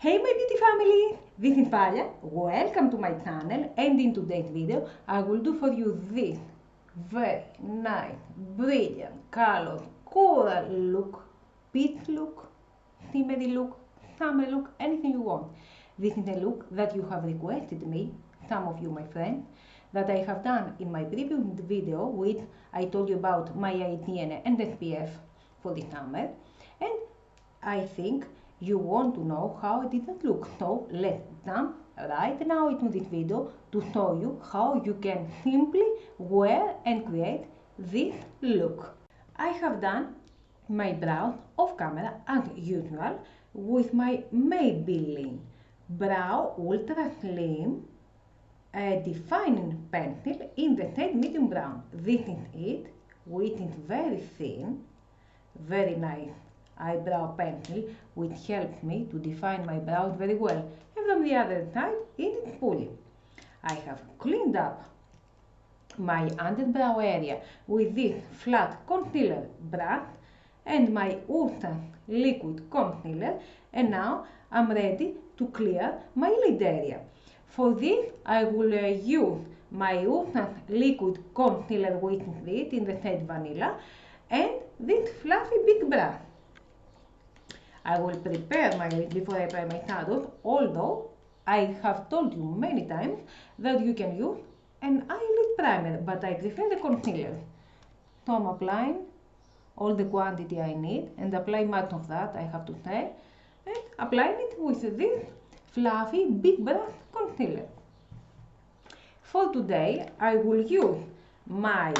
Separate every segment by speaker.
Speaker 1: Hey my beauty family, this is Valya, welcome to my channel, and in today's video I will do for you this very nice, brilliant, color, coral look, peach look, shimmery look, summer look, anything you want. This is a look that you have requested me, some of you my friends, that I have done in my previous video which I told you about my ITN and SPF for the summer, and I think you want to know how it didn't look. So let's jump right now into this video to show you how you can simply wear and create this look. I have done my brows off camera as usual with my Maybelline Brow Ultra Slim defining pencil in the shade medium brown. This is it, which is very thin, very nice eyebrow pencil which helps me to define my brows very well, and from the other side it is fully. I have cleaned up my underbrow area with this flat concealer brush and my Ultra liquid concealer, and now I'm ready to clear my lid area. For this I will use my Ultra liquid concealer which is this in the shade vanilla and this fluffy big brush. I will prepare my lid before I apply my shadows, although I have told you many times that you can use an eyelid primer, but I prefer the concealer. So I'm applying all the quantity I need, and apply much of that, I have to say, and applying it with this fluffy big brush concealer. For today, I will use my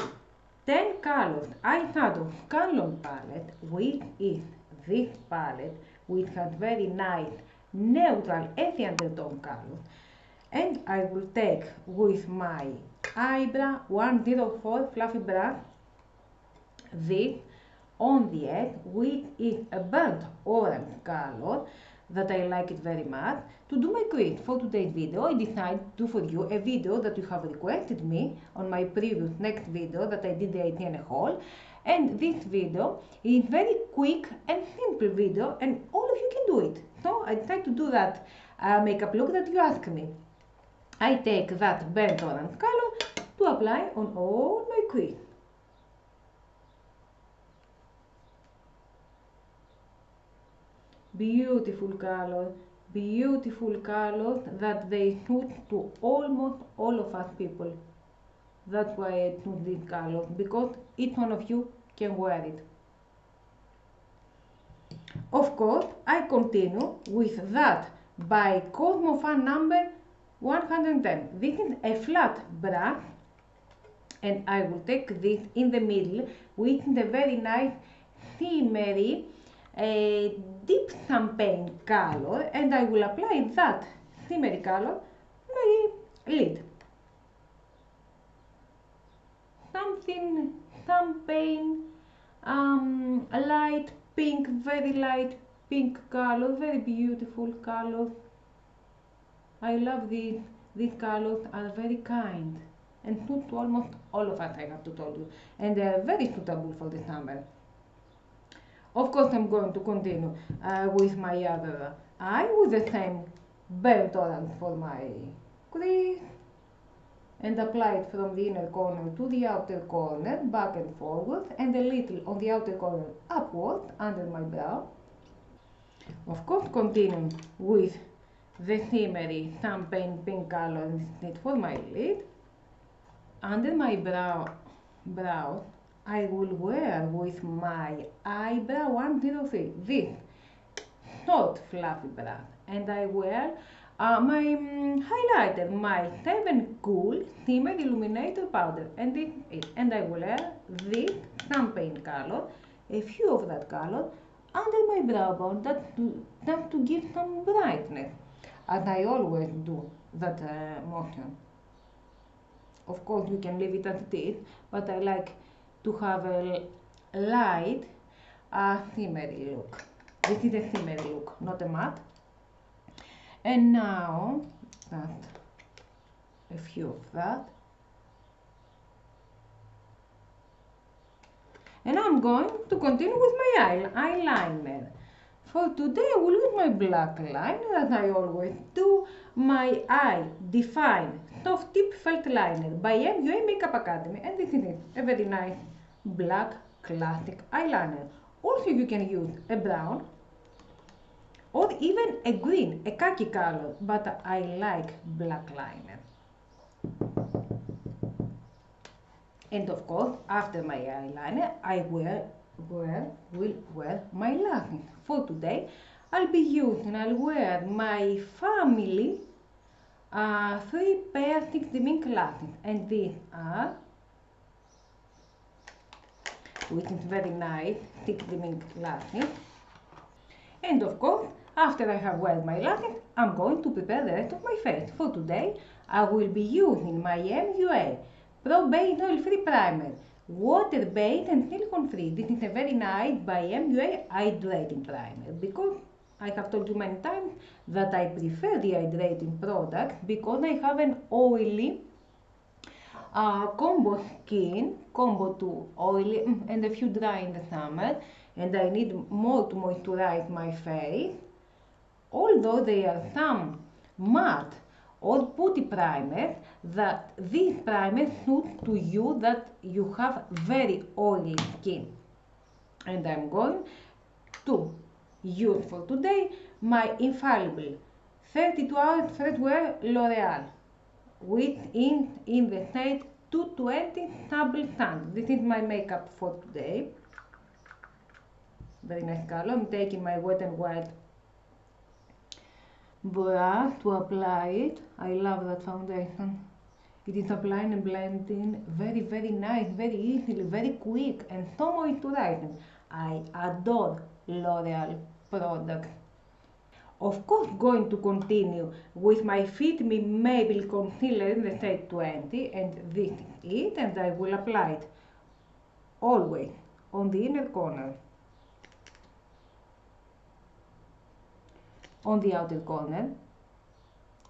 Speaker 1: 10 colors eyeshadow Glam palette, which is this palette, which has very nice neutral earthy undertone color, and I will take with my eyebrow 104 fluffy brush this on the edge, which is a burnt orange color that I like it very much. To do my crease for today's video, I decided to do for you a video that you have requested me on my previous next video that I did the ITN haul, and this video is very quick and simple video, and all of you can do it. So I decided to do that makeup look that you asked me. I take that burnt orange color to apply on all my crease. Beautiful colors that they suit to almost all of us people. That's why I choose this color, because each one of you can wear it. Of course, I continue with that by Cosmo Fan number 110. This is a flat brush, and I will take this in the middle, which is a very nice shimmery deep champagne color, and I will apply that shimmery color on my lid. Something champagne, a light pink, very light pink color, very beautiful color. I love these colors, are very kind and suit to almost all of us, I have to tell you, and they are very suitable for the summer. Of course, I'm going to continue with my other eye with the same burnt orange for my crease, and apply it from the inner corner to the outer corner, back and forward, and a little on the outer corner upward under my brow. Of course, continuing with the shimmery champagne pink color for my lid. Under my brows, I will wear with my eyebrow 103 this short fluffy brush, and I wear my highlighter, my 7 Cool Shimmer Illuminator Powder, and this is it. And I will wear this champagne color, a few of that color, under my brow bone, just to give some brightness, as I always do that motion. Of course, you can leave it as it is, but I like to have a light shimmery look. This is a shimmery look, not a matte. And now, a few of that. And I'm going to continue with my eyeliner. For today I will use my black liner that I always do, my eye define soft tip felt liner by MUA Makeup Academy, and this is a very nice black classic eyeliner. Also you can use a brown or even a green, a khaki color, but I like black liner. And of course, after my eyeliner, I will wear my lashes. For today, I'll wear my family 3 pair 60 mink lashes, and these are, which is very nice, 60 mink lashes. And of course, after I have wear my lashes, I'm going to prepare the rest of my face. For today, I will be using my MUA Pro Base Oil Free Primer, water based and silicone free. This is a very nice by MUA hydrating primer, because I have told you many times that I prefer the hydrating product because I have an oily combo skin, combo to oily and a few dry in the summer, and I need more to moisturize my face. Although there are some matte or putty primers, that this primer suits to you that you have very oily skin. And I'm going to use for today my infallible 32 hours fresh wear L'Oreal, which is in the shade 220 Sable Sand. This is my makeup for today. Very nice color. I'm taking my Wet n Wild brush to apply it. I love that foundation. It is applying and blending very nice, very easily, very quick, and so moisturizing. I adore L'Oreal products. Of course, going to continue with my Fit Me Maybelline concealer in the shade 20, and this is it, and I will apply it always on the inner corner, on the outer corner,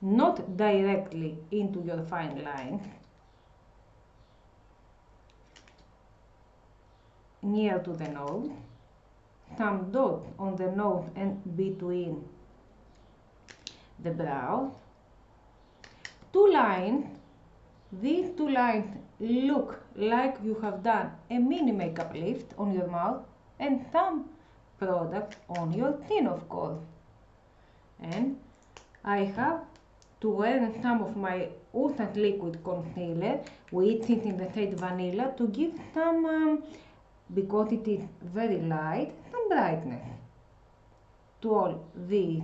Speaker 1: not directly into your fine lines, near to the nose, some dots on the nose and between the brows, 2 lines. These 2 lines look like you have done a mini makeup lift on your mouth, and some product on your chin, of course. And I have to wear some of my Ultra Liquid Concealer, which is in the shade Vanilla, to give some, because it is very light, some brightness to all these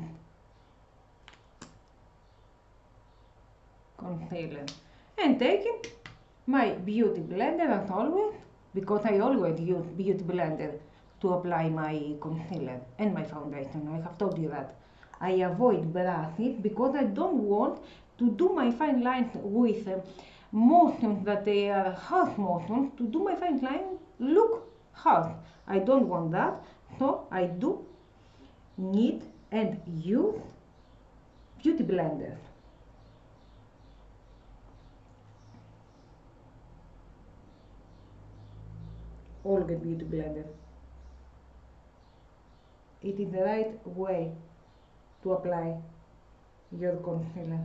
Speaker 1: concealer. And taking my beauty blender as always, because I always use beauty blender to apply my concealer and my foundation. I have told you that. I avoid brushes because I don't want to do my fine lines with motions that they are harsh motions, to do my fine line look harsh. I don't want that, so I do need and use beauty blenders. Always beauty blender. It is the right way to apply your concealer.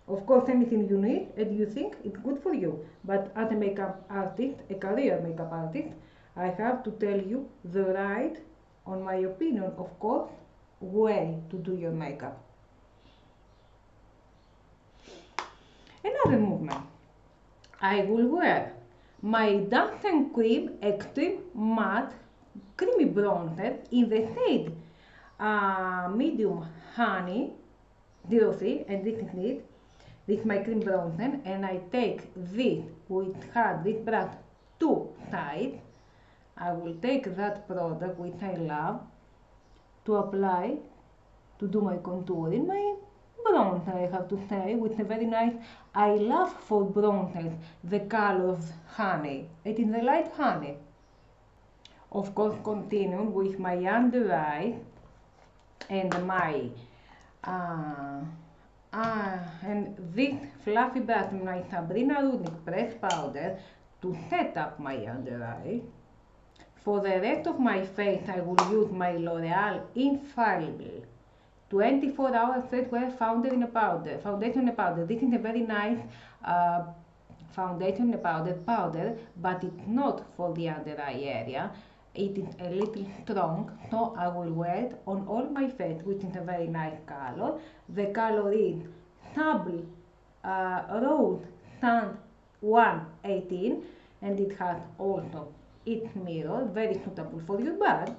Speaker 1: Of course, anything you need and you think it's good for you, but as a makeup artist, a career makeup artist, I have to tell you the right, on my opinion, of course, way to do your makeup. Another movement. I will wear my Dance and Cream Extreme Matte Creamy Bronzer in the shade medium honey 03, and this is it. This is my cream bronzer, and I take this, which has this brush 2 sides. I will take that product, which I love, to apply, to do my contouring, my bronzer, I have to say, with a very nice, I love for bronzers the color of honey. It is a light honey. Of course, continuing with my under eye and my and this fluffy brush, my Sabrina Rudnick pressed powder, to set up my under eye. For the rest of my face, I will use my L'Oreal Infallible 24-hour threadwear foundation in a powder. This is a very nice foundation in a powder, but it's not for the under eye area. It is a little strong, so I will wear it on all my face, which is a very nice color. The color is Sable Rose Sand 118, and it has also its mirror, very suitable for your bag.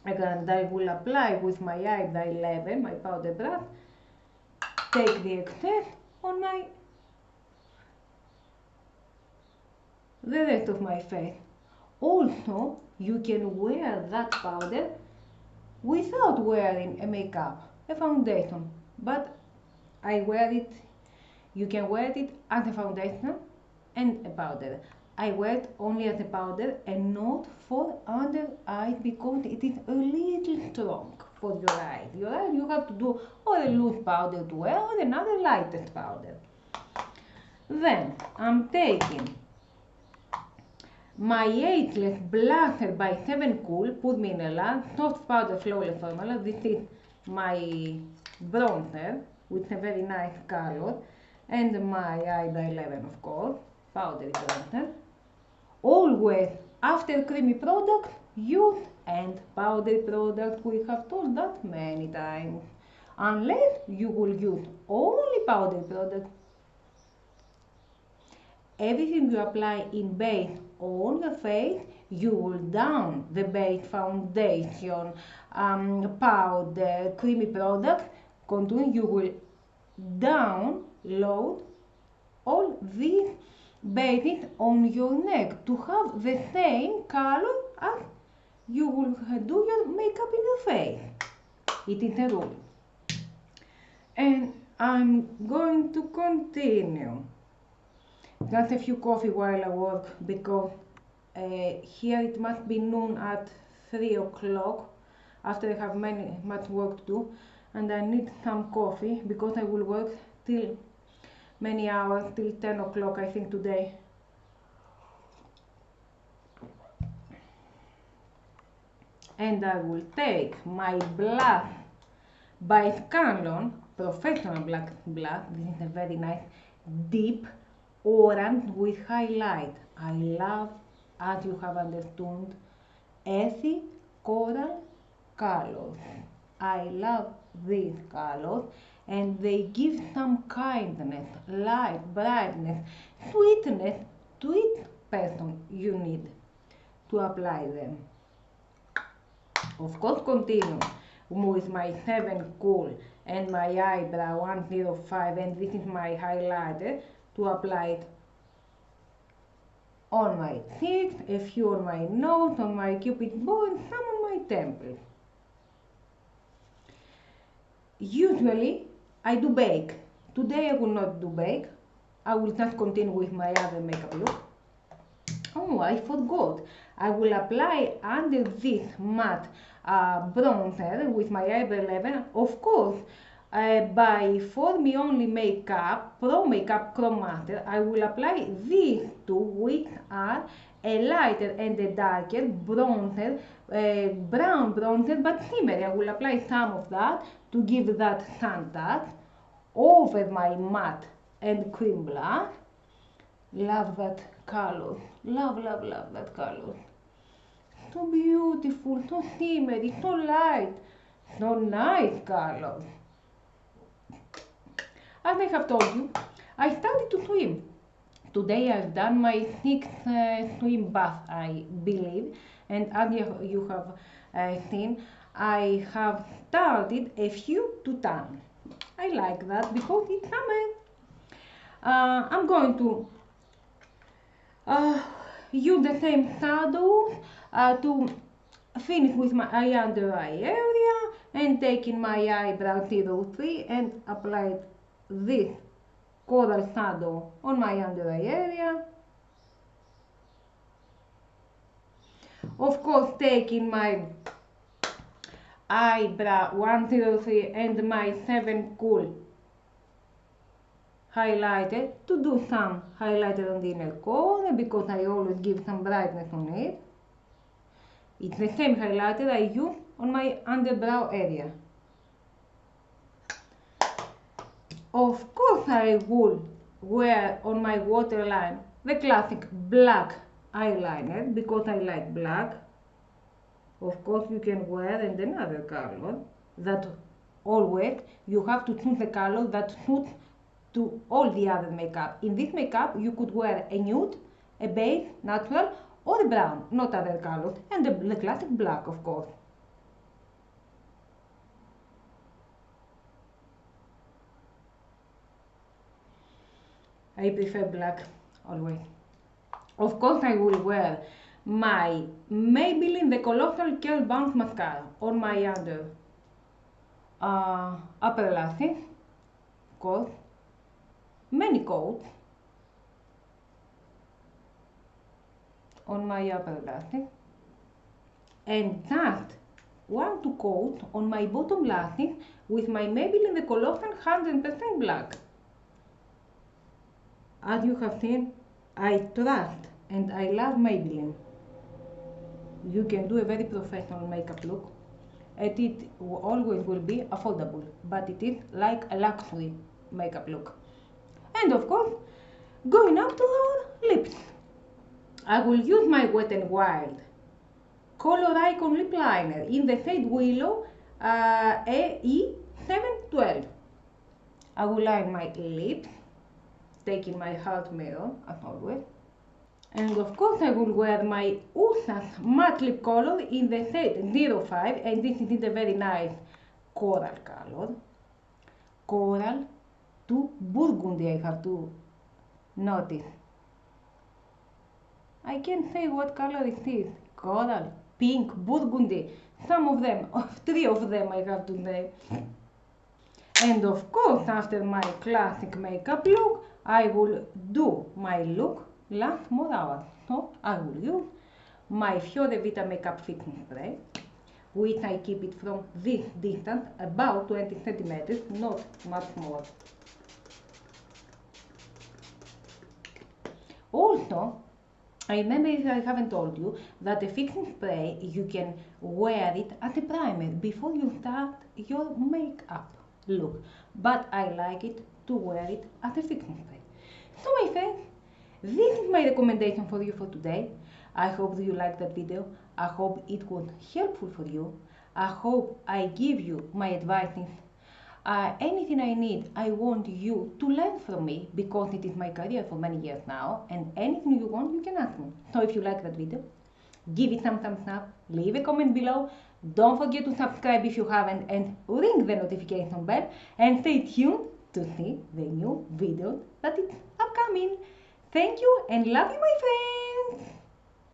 Speaker 1: And I will apply with my eyebrow 11, my powder brush, take the excess on the rest of my face. Also, you can wear that powder without wearing a makeup, a foundation, but I wear it, you can wear it as a foundation and a powder. I wear it only as a powder and not for under eyes because it is a little strong for your eyes. Your eyes you have to do or a loose powder to wear or another lightest powder. Then I'm taking my Ageless Blusher by 7 Cool, Put Me in a Land, Soft Powder Flawless Formula. This is my bronzer with a very nice color, and my eyebrow 11, of course, powder bronzer. Always after creamy product, use and powder product. We have told that many times. Unless you will use only powder product. Everything you apply in base on the face, you will down the base foundation, powder, creamy product, contour, you will download all these bases on your neck to have the same color as you will do your makeup in your face. It is a rule. And I'm going to continue. Just a few coffee while I work because here it must be noon at 3 o'clock after I have much work to do, and I need some coffee because I will work till many hours, till 10 o'clock I think today. And I will take my blush by Scanlon, professional black blush. This is a very nice deep orange with highlight. I love, as you have understood, earthy coral colors. I love these colors, and they give some kindness, light, brightness, sweetness to each person you need to apply them. Of course, continue with my 7 Cool and my eyebrow 105, and this is my highlighter, to apply it on my cheeks, a few on my nose, on my cupid's bow, and some on my temple. Usually I do bake. Today I will not do bake. I will just continue with my other makeup look. Oh, I forgot. I will apply under this matte bronzer with my eyebrow 11, of course, by For Me Only Makeup, Pro Makeup Chrome Master. I will apply these two, which are a lighter and a darker bronzer, brown bronzer, but shimmery. I will apply some of that to give that sun touch over my matte and cream blush. Love that color. Love, love, love that color. So beautiful, so shimmery, so light, so nice color. As I have told you, I started to swim. Today I've done my 6th swim bath, I believe, and as you have seen, I have started a few to tan. I like that because it's summer. I'm going to use the same shadow to finish with my under eye area, and taking my eyebrow 03 and apply this coral shadow on my under eye area. Of course, taking my eyebrow 103 and my 7 Cool highlighter to do some highlighter on the inner corner because I always give some brightness on it. It's the same highlighter I use on my underbrow area. Of course I will wear on my waterline the classic black eyeliner because I like black. Of course you can wear and another color that always you have to choose the color that suits to all the other makeup. In this makeup you could wear a nude, a beige, natural or a brown, not other colors, and the classic black of course. I prefer black always. Of course I will wear my Maybelline The Colossal Curl Bounce Mascara on my under upper lashes, of course, many coats on my upper lashes, and just 1-2 coats on my bottom lashes with my Maybelline The Colossal 100% black. As you have seen, I trust and I love Maybelline. You can do a very professional makeup look, and it always will be affordable, but it is like a luxury makeup look. And of course, going up to our lips, I will use my Wet n Wild Color Icon Lip Liner in the shade Willow AE712. I will line my lips, taking my heart mirror as always. And of course I will wear my Usa's matte lip color in the shade 05, and this is in a very nice coral color. Coral to burgundy, I have to notice. I can't say what color it is. Coral, pink, burgundy. Some of them, 3 of them I have to say. And of course, after my classic makeup look, I will do my look last more hours. So I will use my Fiore Vita Makeup Fixing Spray, which I keep it from this distance, about 20 centimeters, not much more. Also, I remember if I haven't told you that the fixing spray, you can wear it as a primer before you start your makeup look, but I like it to wear it as a fixing spray. So my friends, this is my recommendation for you for today. I hope you liked that video. I hope it was helpful for you. I hope I give you my advices. Anything I need, I want you to learn from me because it is my career for many years now, and anything you want, you can ask me. So if you like that video, give it some thumbs up, leave a comment below, don't forget to subscribe if you haven't, and ring the notification bell, and stay tuned to see the new video that is upcoming. Thank you and love you, my friends!